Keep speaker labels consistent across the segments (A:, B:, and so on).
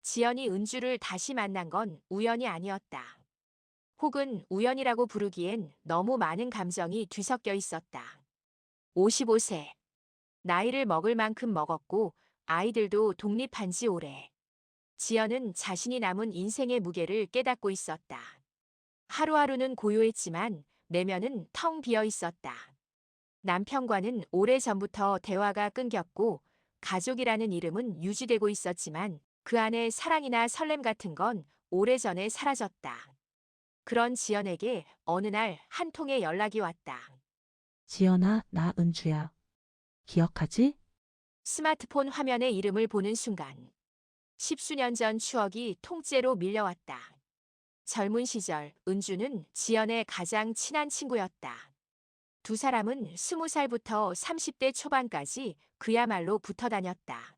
A: 지연이 은주를 다시 만난 건 우연이 아니었다. 혹은 우연이라고 부르기엔 너무 많은 감정이 뒤섞여 있었다. 55세. 나이를 먹을 만큼 먹었고 아이들도 독립한 지 오래. 지연은 자신이 남은 인생의 무게를 깨닫고 있었다. 하루하루는 고요했지만 내면은 텅 비어 있었다. 남편과는 오래전부터 대화가 끊겼고 가족이라는 이름은 유지되고 있었지만 그 안에 사랑이나 설렘 같은 건 오래전에 사라졌다. 그런 지연에게 어느 날 한 통의 연락이 왔다.
B: 지연아, 나 은주야. 기억하지?
A: 스마트폰 화면에 이름을 보는 순간 십수년 전 추억이 통째로 밀려왔다. 젊은 시절 은주는 지연의 가장 친한 친구였다. 두 사람은 20살부터 30대 초반까지 그야말로 붙어 다녔다.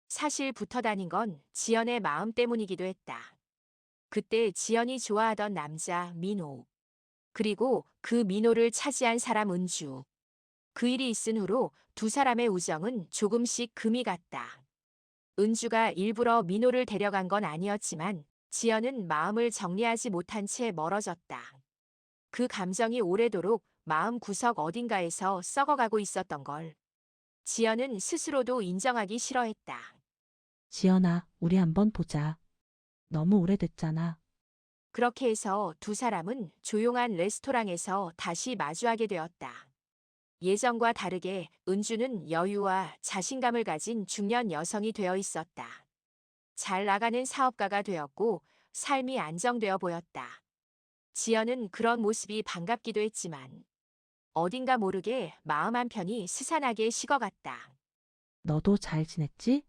A: 사실 붙어 다닌 건 지연의 마음 때문이기도 했다. 그때 지연이 좋아하던 남자 민호. 그리고 그 민호를 차지한 사람 은주. 그 일이 있은 후로 두 사람의 우정은 조금씩 금이 갔다. 은주가 일부러 민호를 데려간 건 아니었지만 지연은 마음을 정리하지 못한 채 멀어졌다. 그 감정이 오래도록 마음 구석 어딘가에서 썩어가고 있었던 걸 지연은 스스로도 인정하기 싫어했다.
B: 지연아, 우리 한번 보자. 너무 오래됐잖아.
A: 그렇게 해서 두 사람은 조용한 레스토랑에서 다시 마주하게 되었다. 예전과 다르게 은주는 여유와 자신감을 가진 중년 여성이 되어 있었다. 잘 나가는 사업가가 되었고 삶이 안정되어 보였다. 지연은 그런 모습이 반갑기도 했지만 어딘가 모르게 마음 한편이 스산하게 식어갔다.
B: 너도 잘 지냈지?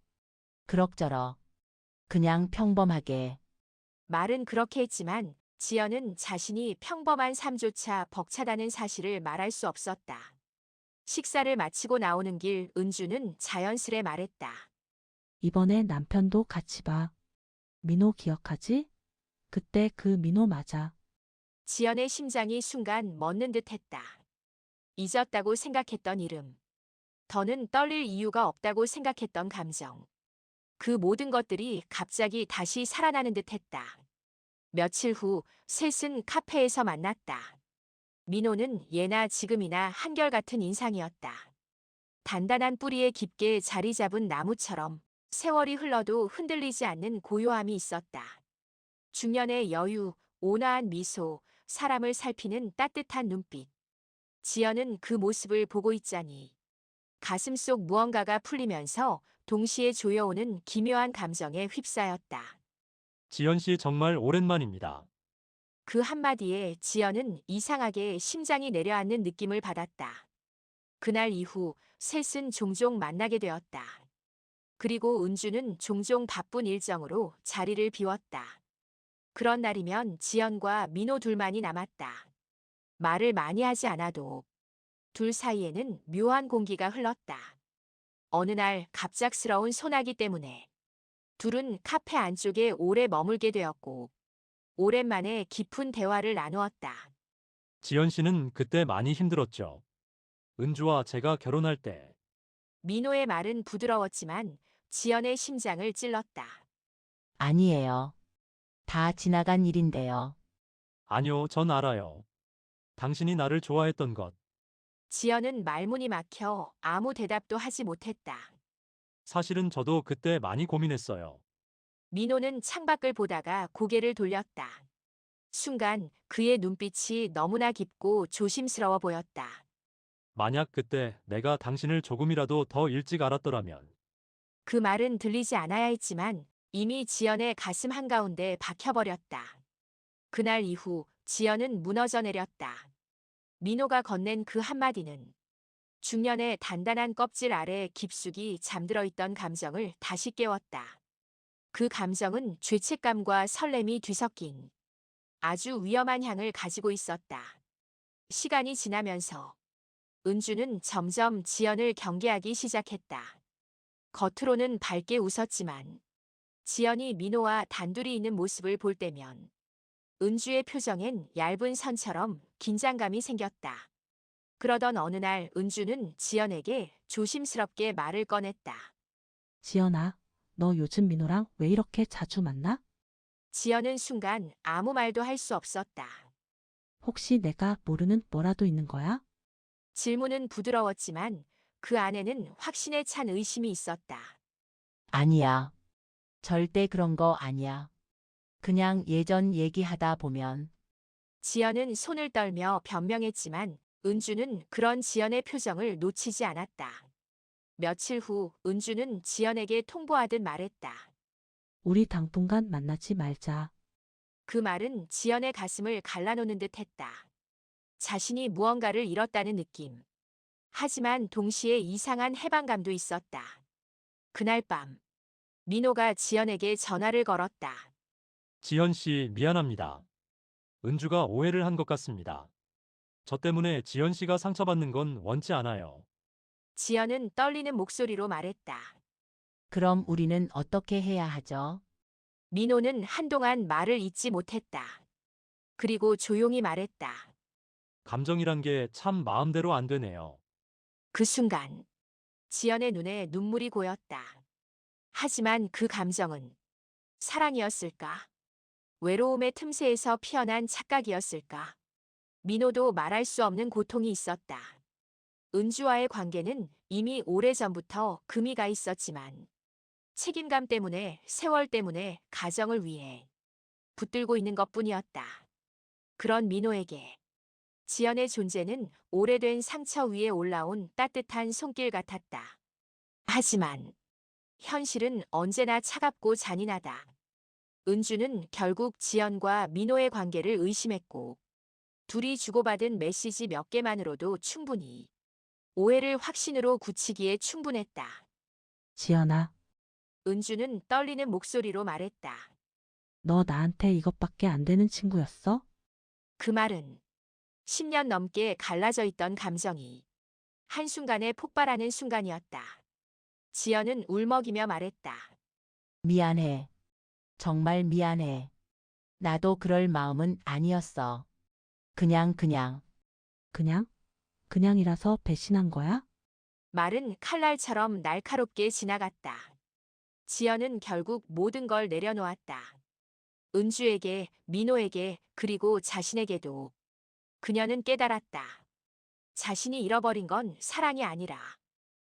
C: 그럭저럭. 그냥 평범하게.
A: 말은 그렇게 했지만 지연은 자신이 평범한 삶조차 벅차다는 사실을 말할 수 없었다. 식사를 마치고 나오는 길 은주는 자연스레 말했다.
B: 이번에 남편도 같이 봐. 민호 기억하지? 그때 그 민호 맞아.
A: 지연의 심장이 순간 멎는 듯 했다. 잊었다고 생각했던 이름. 더는 떨릴 이유가 없다고 생각했던 감정. 그 모든 것들이 갑자기 다시 살아나는 듯 했다. 며칠 후 셋은 카페에서 만났다. 민호는 예나 지금이나 한결같은 인상이었다. 단단한 뿌리에 깊게 자리 잡은 나무처럼 세월이 흘러도 흔들리지 않는 고요함이 있었다. 중년의 여유, 온화한 미소, 사람을 살피는 따뜻한 눈빛. 지연은 그 모습을 보고 있자니 가슴속 무언가가 풀리면서 동시에 조여오는 기묘한 감정에 휩싸였다.
D: 지연 씨 정말 오랜만입니다.
A: 그 한마디에 지연은 이상하게 심장이 내려앉는 느낌을 받았다. 그날 이후 셋은 종종 만나게 되었다. 그리고 은주는 종종 바쁜 일정으로 자리를 비웠다. 그런 날이면 지연과 민호 둘만이 남았다. 말을 많이 하지 않아도 둘 사이에는 묘한 공기가 흘렀다. 어느 날 갑작스러운 소나기 때문에 둘은 카페 안쪽에 오래 머물게 되었고 오랜만에 깊은 대화를 나누었다.
D: 지연 씨는 그때 많이 힘들었죠. 은주와 제가 결혼할 때
A: 민호의 말은 부드러웠지만 지연의 심장을 찔렀다.
C: 아니에요. 다 지나간 일인데요.
D: 아니요, 전 알아요. 당신이 나를 좋아했던 것.
A: 지연은 말문이 막혀 아무 대답도 하지 못했다.
D: 사실은 저도 그때 많이 고민했어요.
A: 민호는 창밖을 보다가 고개를 돌렸다. 순간 그의 눈빛이 너무나 깊고 조심스러워 보였다.
D: 만약 그때 내가 당신을 조금이라도 더 일찍 알았더라면
A: 그 말은 들리지 않아야 했지만 이미 지연의 가슴 한가운데 박혀버렸다. 그날 이후 지연은 무너져 내렸다. 민호가 건넨 그 한마디는 중년의 단단한 껍질 아래 깊숙이 잠들어 있던 감정을 다시 깨웠다. 그 감정은 죄책감과 설렘이 뒤섞인 아주 위험한 향을 가지고 있었다. 시간이 지나면서 은주는 점점 지연을 경계하기 시작했다. 겉으로는 밝게 웃었지만 지연이 민호와 단둘이 있는 모습을 볼 때면 은주의 표정엔 얇은 선처럼 긴장감이 생겼다. 그러던 어느 날 은주는 지연에게 조심스럽게 말을 꺼냈다.
B: 지연아, 너 요즘 민호랑 왜 이렇게 자주 만나?
A: 지연은 순간 아무 말도 할 수 없었다.
B: 혹시 내가 모르는 뭐라도 있는 거야?
A: 질문은 부드러웠지만 그 안에는 확신에 찬 의심이 있었다.
C: 아니야. 절대 그런 거 아니야. 그냥 예전 얘기하다 보면
A: 지연은 손을 떨며 변명했지만 은주는 그런 지연의 표정을 놓치지 않았다. 며칠 후 은주는 지연에게 통보하듯 말했다.
B: 우리 당분간 만나지 말자.
A: 그 말은 지연의 가슴을 갈라놓는 듯 했다. 자신이 무언가를 잃었다는 느낌. 하지만 동시에 이상한 해방감도 있었다. 그날 밤, 민호가 지연에게 전화를 걸었다.
D: 지연 씨, 미안합니다. 은주가 오해를 한 것 같습니다. 저 때문에 지연 씨가 상처받는 건 원치 않아요.
A: 지연은 떨리는 목소리로 말했다.
C: 그럼 우리는 어떻게 해야 하죠?
A: 민호는 한동안 말을 잇지 못했다. 그리고 조용히 말했다.
D: 감정이란 게 참 마음대로 안 되네요.
A: 그 순간, 지연의 눈에 눈물이 고였다. 하지만 그 감정은 사랑이었을까? 외로움의 틈새에서 피어난 착각이었을까? 민호도 말할 수 없는 고통이 있었다. 은주와의 관계는 이미 오래전부터 금이 가 있었지만 책임감 때문에, 세월 때문에, 가정을 위해 붙들고 있는 것뿐이었다. 그런 민호에게 지연의 존재는 오래된 상처 위에 올라온 따뜻한 손길 같았다. 하지만 현실은 언제나 차갑고 잔인하다. 은주는 결국 지연과 민호의 관계를 의심했고 둘이 주고받은 메시지 몇 개만으로도 충분히 오해를 확신으로 굳히기에 충분했다.
B: 지연아,
A: 은주는 떨리는 목소리로 말했다.
B: 너 나한테 이것밖에 안 되는 친구였어?
A: 그 말은 10년 넘게 갈라져 있던 감정이 한순간에 폭발하는 순간이었다. 지연은 울먹이며 말했다.
C: 미안해. 정말 미안해. 나도 그럴 마음은 아니었어. 그냥.
B: 그냥? 그냥이라서 배신한 거야?
A: 말은 칼날처럼 날카롭게 지나갔다. 지연은 결국 모든 걸 내려놓았다. 은주에게, 민호에게, 그리고 자신에게도. 그녀는 깨달았다. 자신이 잃어버린 건 사랑이 아니라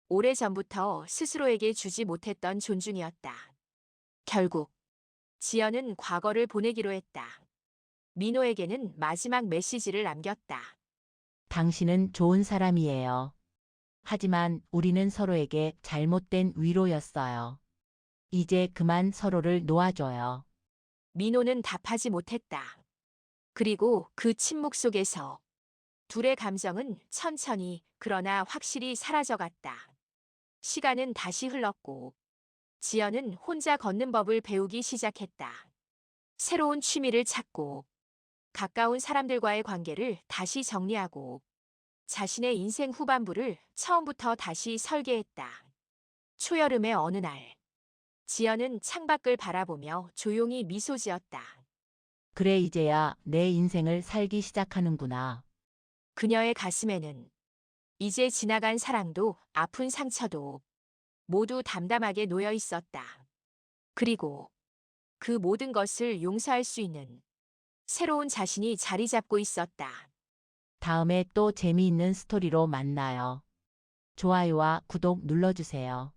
A: 오래전부터 스스로에게 주지 못했던 존중이었다. 결국 지연은 과거를 보내기로 했다. 민호에게는 마지막 메시지를 남겼다.
C: 당신은 좋은 사람이에요. 하지만 우리는 서로에게 잘못된 위로였어요. 이제 그만 서로를 놓아줘요.
A: 민호는 답하지 못했다. 그리고 그 침묵 속에서 둘의 감정은 천천히 그러나 확실히 사라져갔다. 시간은 다시 흘렀고 지연은 혼자 걷는 법을 배우기 시작했다. 새로운 취미를 찾고 가까운 사람들과의 관계를 다시 정리하고 자신의 인생 후반부를 처음부터 다시 설계했다. 초여름의 어느 날, 지연은 창밖을 바라보며 조용히 미소 지었다.
C: 그래, 이제야 내 인생을 살기 시작하는구나.
A: 그녀의 가슴에는 이제 지나간 사랑도 아픈 상처도 모두 담담하게 놓여 있었다. 그리고 그 모든 것을 용서할 수 있는 새로운 자신이 자리 잡고 있었다.
C: 다음에 또 재미있는 스토리로 만나요. 좋아요와 구독 눌러주세요.